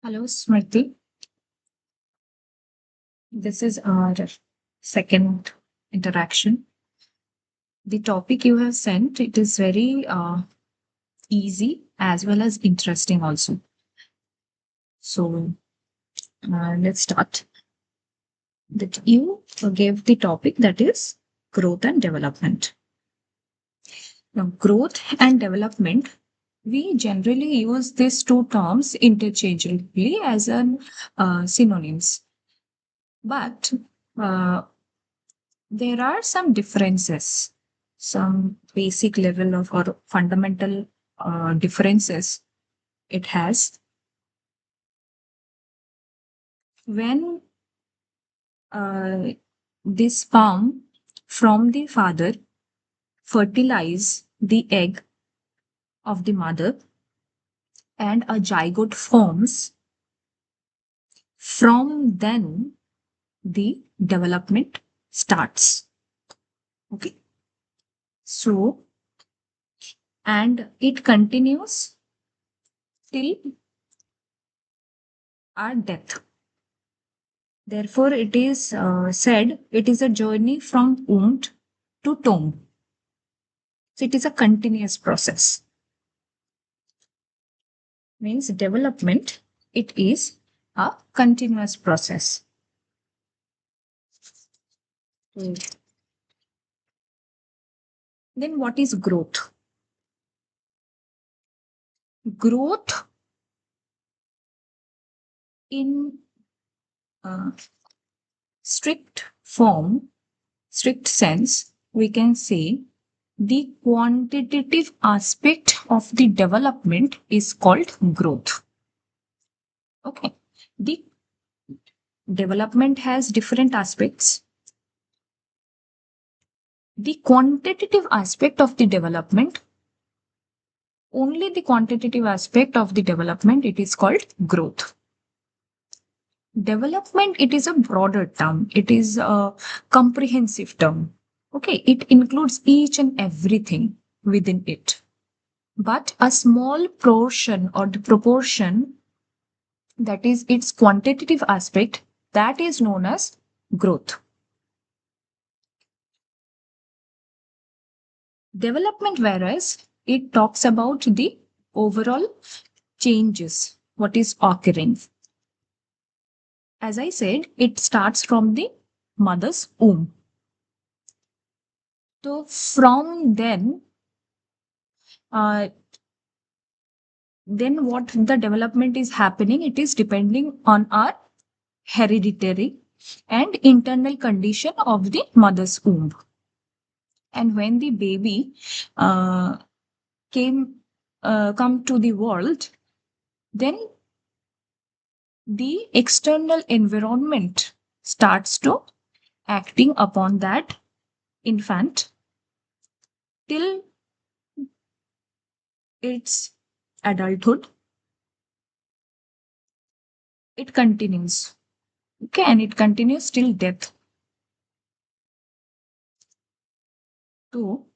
Hello, Smriti. This is our second interaction. The topic you have sent, it is very easy as well as interesting also. So let's start. That you gave the topic that is growth and development. Now, growth and development, we generally use these two terms interchangeably as an synonyms, but uh, there are some differences, some basic level of or fundamental differences it has. When uh, this sperm from the father fertilize the egg of the mother and a zygote forms, from then the development starts. Okay. So, and it continues till our death. Therefore, it is said it is a journey from womb to tomb. So it is a continuous process. Means development, it is a continuous process. Mm. Then what is growth? Growth in uh, strict form, strict sense, we can say the quantitative aspect of the development is called growth. Okay. The development has different aspects. The quantitative aspect of the development, only the quantitative aspect of the development, it is called growth. Development, it is a broader term, it is a comprehensive term. Okay, it includes each and everything within it. But a small portion or the proportion, that is its quantitative aspect, that is known as growth. Development, whereas it talks about the overall changes, what is occurring. As I said, it starts from the mother's womb. So from uh, then what the development is happening, it is depending on our hereditary and internal condition of the mother's womb. And when the baby uh, came come to the world, then the external environment starts to acting upon that infant till its adulthood. It continues. Okay, and it continues till death. So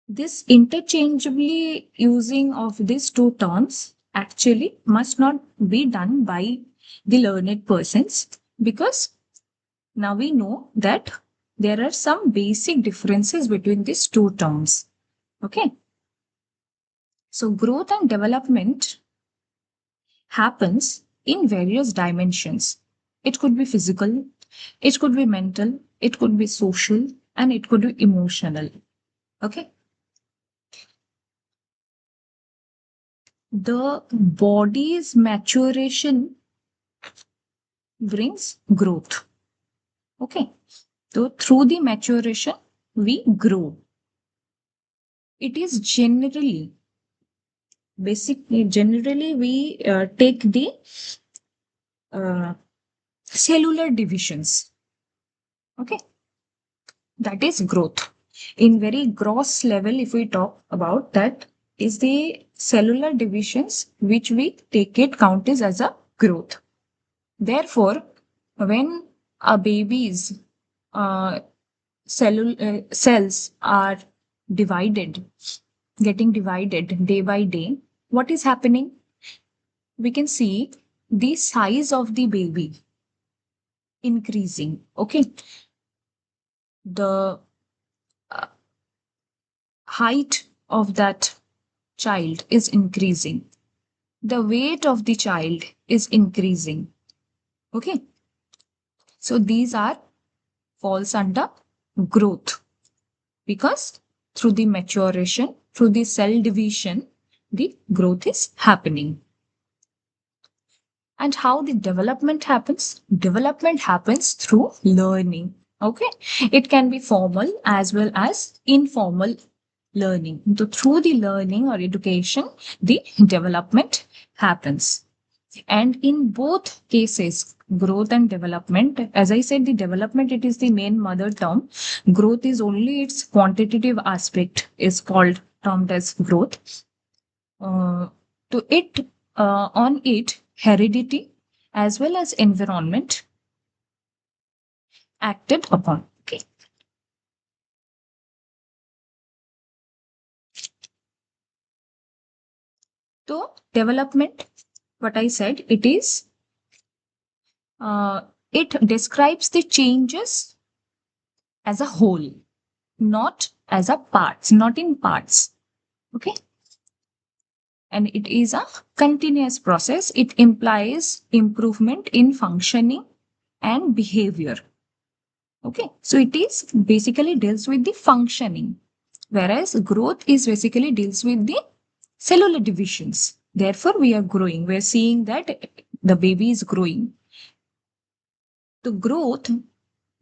this interchangeably using of these two terms actually must not be done by the learned persons, because now we know that there are some basic differences between these two terms. Okay. So growth and development happens in various dimensions. It could be physical, it could be mental, it could be social, and it could be emotional. Okay. The body's maturation brings growth. Okay. So through the maturation, we grow. It is generally we take the uh, cellular divisions. Okay. That is growth. In very gross level, if we talk about that, is the cellular divisions which we take it count is as a growth. Therefore, when a baby's uh, cells are divided, getting divided day by day, what is happening? We can see the size of the baby increasing. Okay. The uh, height of that child is increasing. The weight of the child is increasing. Okay. So these are falls under growth, because through the maturation, through the cell division, the growth is happening. And how the development happens? Development happens through learning. Okay. It can be formal as well as informal learning. So through the learning or education, the development happens. And in both cases, growth and development, as I said, the development, it is the main mother term. Growth is only its quantitative aspect is called termed as growth. To it, on it, heredity as well as environment acted upon. Okay. So development, what I said, it is it describes the changes as a whole, not as a parts, not in parts. Okay. And it is a continuous process. It implies improvement in functioning and behavior. Okay. So it is basically deals with the functioning, whereas growth is basically deals with the cellular divisions. Therefore, we are growing. We're seeing that the baby is growing. The growth,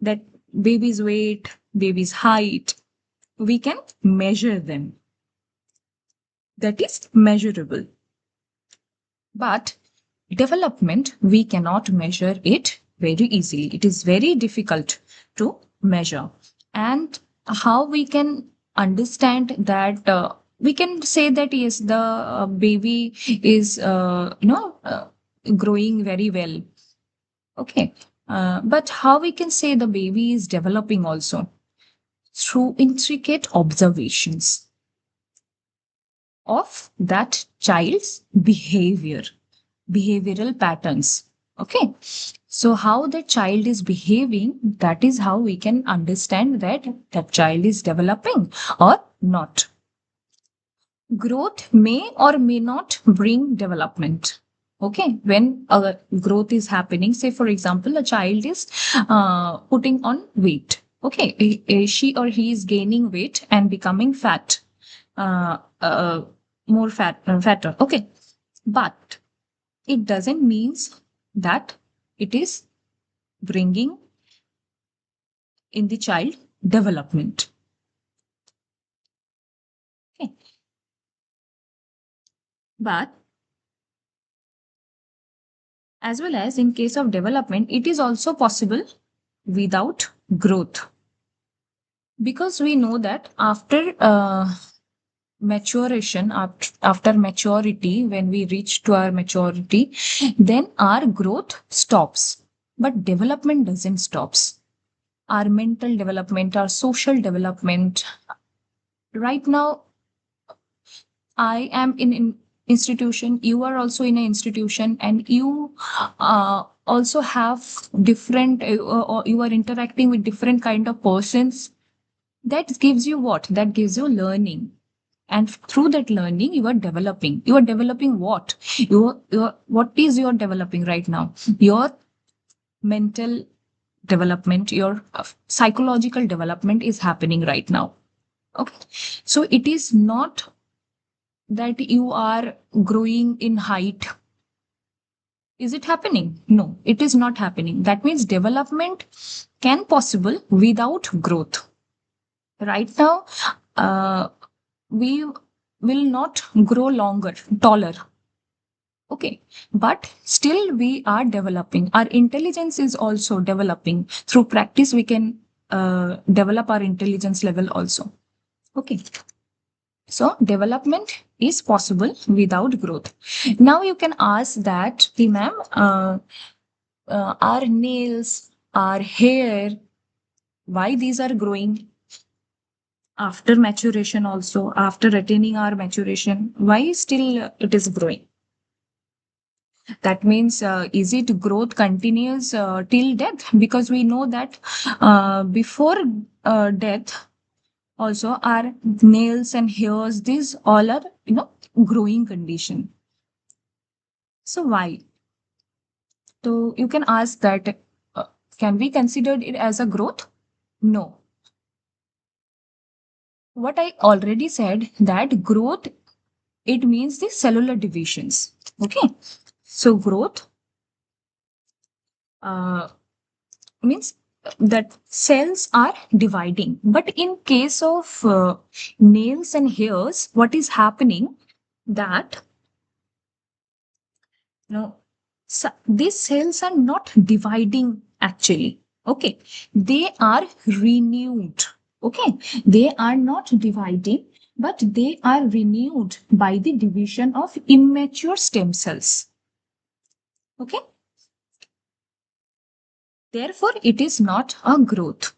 that baby's weight, baby's height, we can measure them. That is measurable. But development, we cannot measure it very easily. It is very difficult to measure. And how we can understand that? We can say that yes, the baby is growing very well. Okay. But how we can say the baby is developing also? Through intricate observations of that child's behavior, behavioral patterns. Okay. So, how the child is behaving, that is how we can understand that that child is developing or not. Growth may or may not bring development. Okay. When growth is happening, say, for example, a child is putting on weight. Okay. She or he is gaining weight and becoming fat. Uh, uh, More fatter. Okay. But it doesn't means that it is bringing in the child development. Okay. But as well as in case of development, it is also possible without growth, because we know that after maturation, after maturity, when we reach to our maturity, then our growth stops, but development doesn't stops. Our mental development, our social development. Right now, I am in an institution, you are also in an institution, and you also have different, or you are interacting with different kind of persons. That gives you what? That gives you learning. And through that learning, you are developing. You are developing what? What is your developing right now? Your mental development, your psychological development is happening right now. Okay. So it is not that you are growing in height. Is it happening? No, it is not happening. That means development can possible without growth. Right now, we will not grow longer, taller. Okay, but still we are developing. Our intelligence is also developing. Through practice, we can develop our intelligence level also. Okay. So development is possible without growth. Now you can ask that, the ma'am, our nails, our hair, why these are growing? after maturation also, after attaining our maturation, why still it is growing? That means, is it growth continues till death? Because we know that before death, also our nails and hairs, these all are, growing condition. So why? So you can ask that, uh, can we consider it as a growth? No. What I already said, that growth, it means the cellular divisions. Okay. So growth uh, means that cells are dividing. But in case of nails and hairs, what is happening, that, these cells are not dividing actually. Okay. They are renewed. Okay. They are not dividing, but they are renewed by the division of immature stem cells. Okay. Therefore, it is not a growth.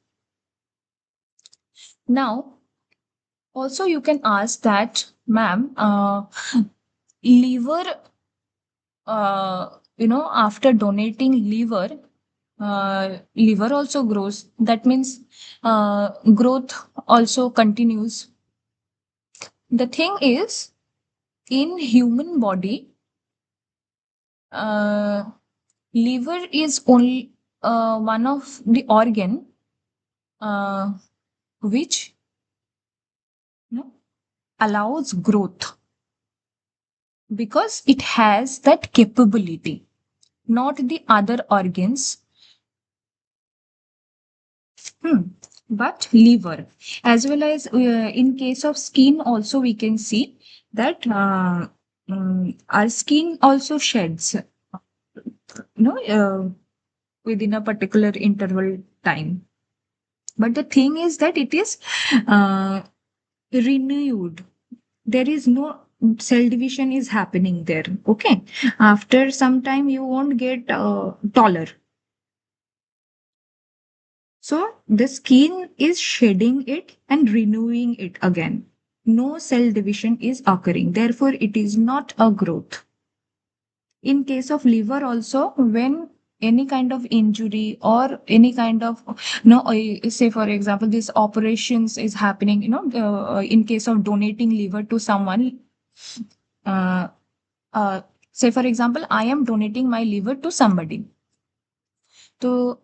Now, also you can ask that, ma'am, liver, after donating liver, liver also grows. That means growth also continues. The thing is, in human body, uh, liver is only one of the organ uh, which, allows growth, because it has that capability, not the other organs. Hmm. But liver, as well as in case of skin, also we can see that our skin also sheds, within a particular interval time. But the thing is that it is uh, renewed. There is no cell division is happening there. Okay. After some time, you won't get taller. So the skin is shedding it and renewing it again. No cell division is occurring. Therefore, it is not a growth. In case of liver also, when any kind of injury or any kind of, say for example, this operations is happening, in case of donating liver to someone, uh, say for example, I am donating my liver to somebody. So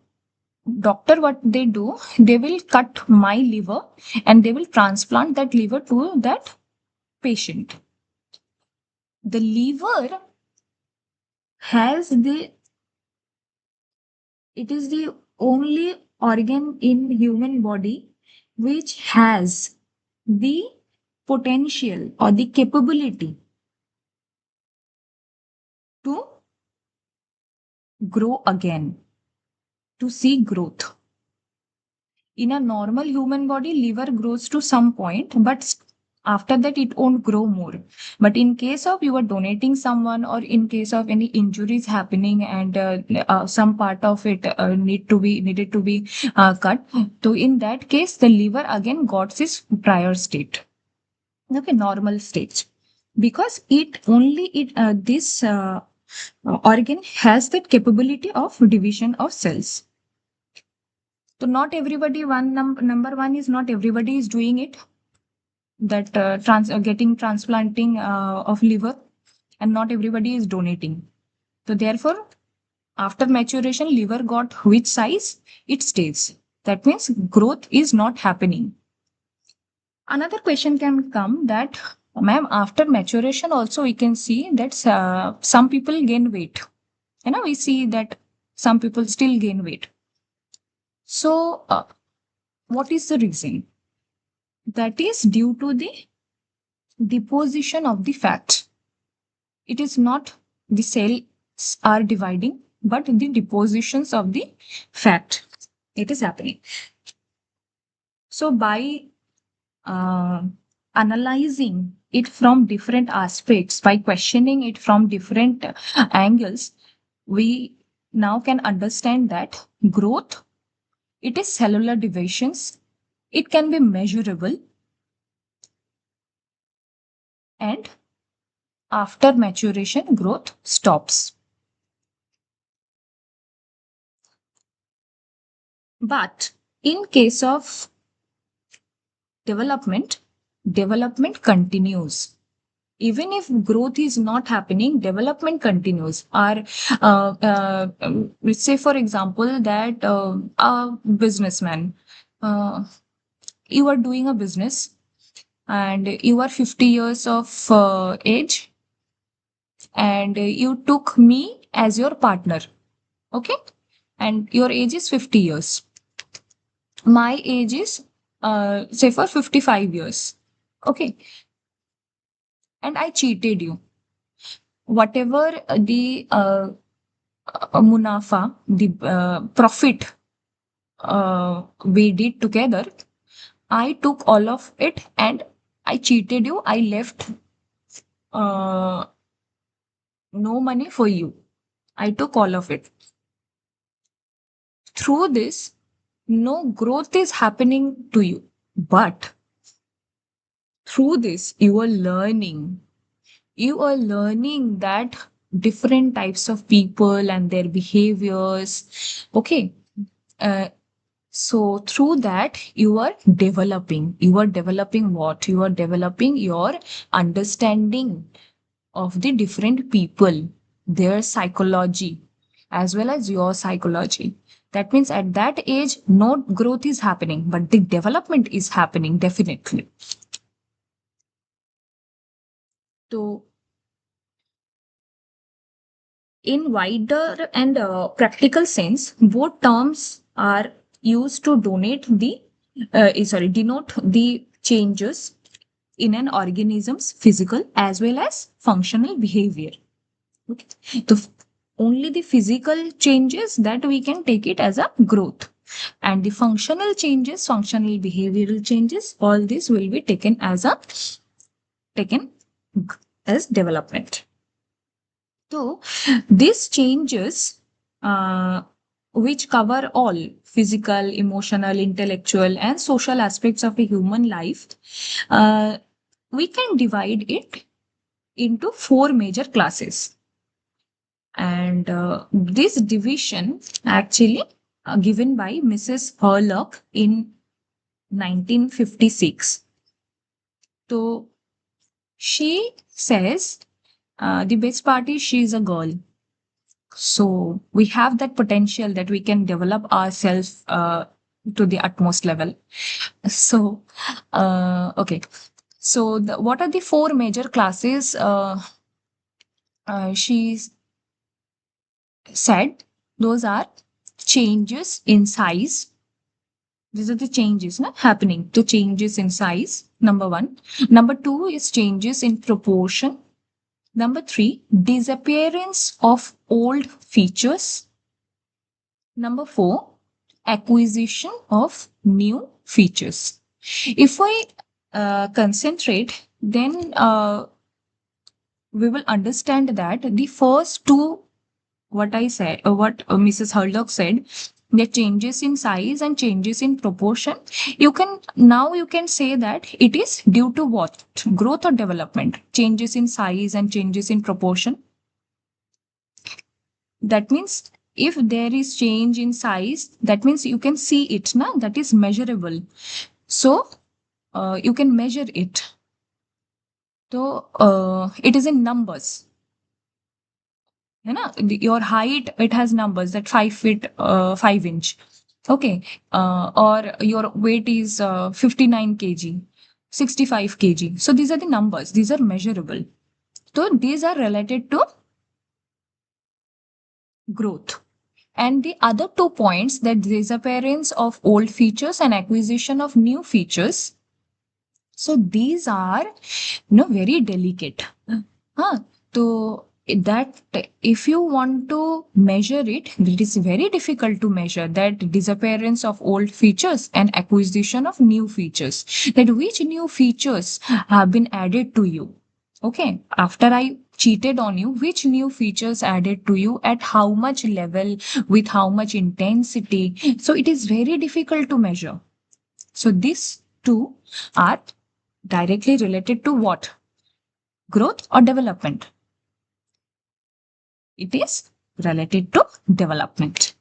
doctor, what they do, they will cut my liver and they will transplant that liver to that patient. The liver has the, it is the only organ in human body which has the potential or the capability to grow again, to see growth. In a normal human body, liver grows to some point, but after that it won't grow more. But in case of you are donating someone, or in case of any injuries happening, and some part of it needed to be cut, so in that case the liver again got its prior state. Okay, normal stage, because it only it this organ has that capability of division of cells. So not everybody, number one is not everybody is doing it, that getting transplanting of liver, and not everybody is donating. So therefore, after maturation, liver got which size, it stays. That means growth is not happening. Another question can come that, ma'am, after maturation also we can see that some people gain weight. We see that some people still gain weight. So what is the reason? That is due to the deposition of the fat. It is not the cells are dividing, but the depositions of the fat. It is happening. So by uh, analyzing it from different aspects, by questioning it from different angles, we now can understand that growth, it is cellular divisions. It can be measurable. and after maturation, growth stops. But in case of development, development continues. Even if growth is not happening, development continues. Or say, for example, that a businessman, uh, you are doing a business and you are 50 years of age, and you took me as your partner. Okay, and your age is 50 years, my age is say for 55 years. Okay, and I cheated you. Whatever the munafa, the profit we did together, I took all of it and I cheated you. I left uh, no money for you. I took all of it. Through this, no growth is happening to you. But through this, you are learning. You are learning that different types of people and their behaviors. Okay. Uh, so through that, you are developing. You are developing what? You are developing your understanding of the different people, their psychology, as well as your psychology. That means at that age, no growth is happening, but the development is happening definitely. So, in wider and practical sense, both terms are used to denote the changes in an organism's physical as well as functional behavior. Okay. Only the physical changes that we can take it as a growth, and the functional changes, functional behavioral changes, all this will be taken as development. So these changes, which cover all physical, emotional, intellectual, and social aspects of a human life, uh, we can divide it into four major classes. And this division actually given by Mrs. Herlock in 1956. So she says the best part is she is a girl. So we have that potential that we can develop ourselves to the utmost level. So, okay. So what are the four major classes she said? Those are changes in size. These are the changes happening. The changes in size, number one. Number two is changes in proportion. Number three, disappearance of old features. Number four, acquisition of new features. If we concentrate, then we will understand that the first two, what I said, what Mrs. Hurlock said, the changes in size and changes in proportion. You can say that it is due to what? Growth or development? Changes in size and changes in proportion. That means if there is change in size, that means you can see it, na? That is measurable. So you can measure it. So it is in numbers. You know, your height, it has numbers that 5 feet, 5 inch. Okay. Or your weight is 59 kg, 65 kg. So these are the numbers. These are measurable. So these are related to growth. And the other 2 points, that disappearance of old features and acquisition of new features. So these are, very delicate. Huh? So that if you want to measure it, it is very difficult to measure that disappearance of old features and acquisition of new features. That which new features have been added to you. Okay, after I cheated on you, which new features added to you at how much level, with how much intensity. So it is very difficult to measure. So these two are directly related to what? growth or development? It is related to development.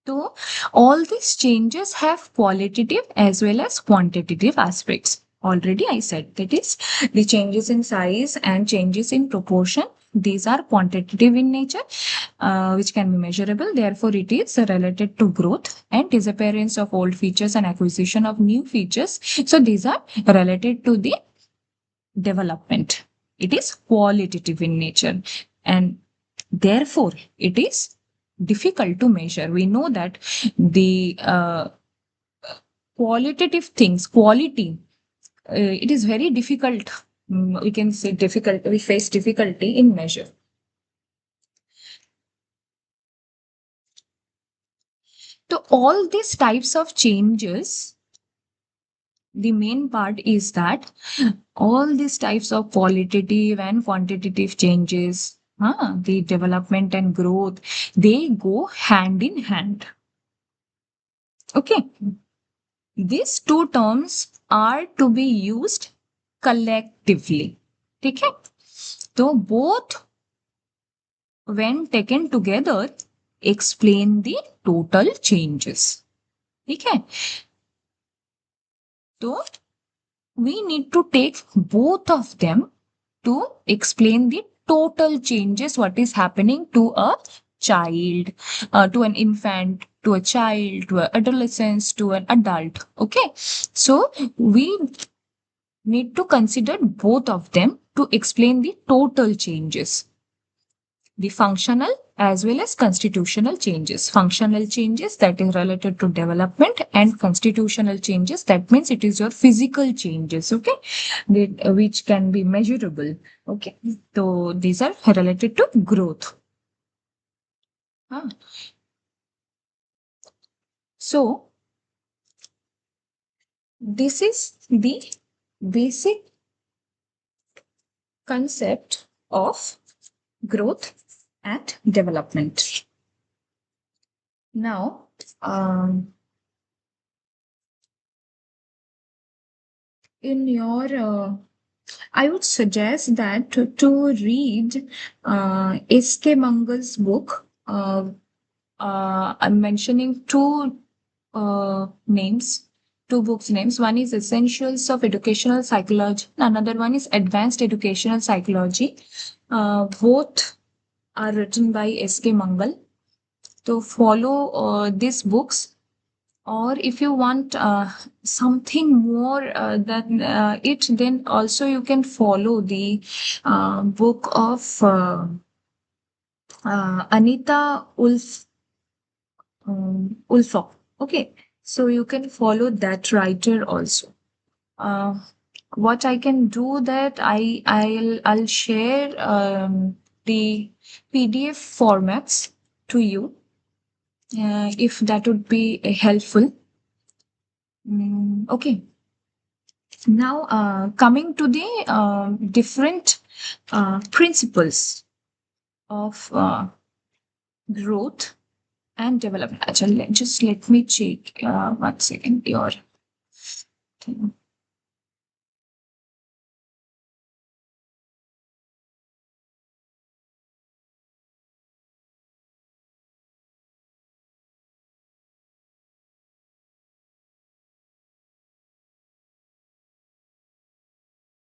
So all these changes have qualitative as well as quantitative aspects. Already I said that is the changes in size and changes in proportion. These are quantitative in nature, which can be measurable. Therefore, it is related to growth and disappearance of old features and acquisition of new features. So these are related to the development. It is qualitative in nature, and therefore it is difficult to measure. We know that the qualitative things, quality, it is very difficult. We can say difficult, we face difficulty in measure. So all these types of changes, the main part is that all these types of qualitative and quantitative changes, the development and growth, they go hand in hand. Okay. These two terms are to be used collectively. Okay. So both, when taken together, explain the total changes. Okay. So we need to take both of them to explain the total changes what is happening to a child, to an infant, to a child, to an adolescent, to an adult. Okay, so we need to consider both of them to explain the total changes, the functional as well as constitutional changes. Functional changes that is related to development, and constitutional changes that means it is your physical changes, okay, which can be measurable. Okay, so these are related to growth. Ah, so this is the basic concept of growth and development. Now, in your I would suggest that to read S.K. Mangal's book. I'm mentioning names, two books names. One is Essentials of Educational Psychology, and another one is Advanced Educational Psychology. Both are written by S.K. Mangal. To follow these books, or if you want something more than it, then also you can follow the book of Anita Ulfok. Okay, so you can follow that writer also. Uh, what I can do that I'll share the PDF formats to you, if that would be helpful. Okay. Now, coming to the different principles of growth and development. Actually, just let me check 1 second your thing.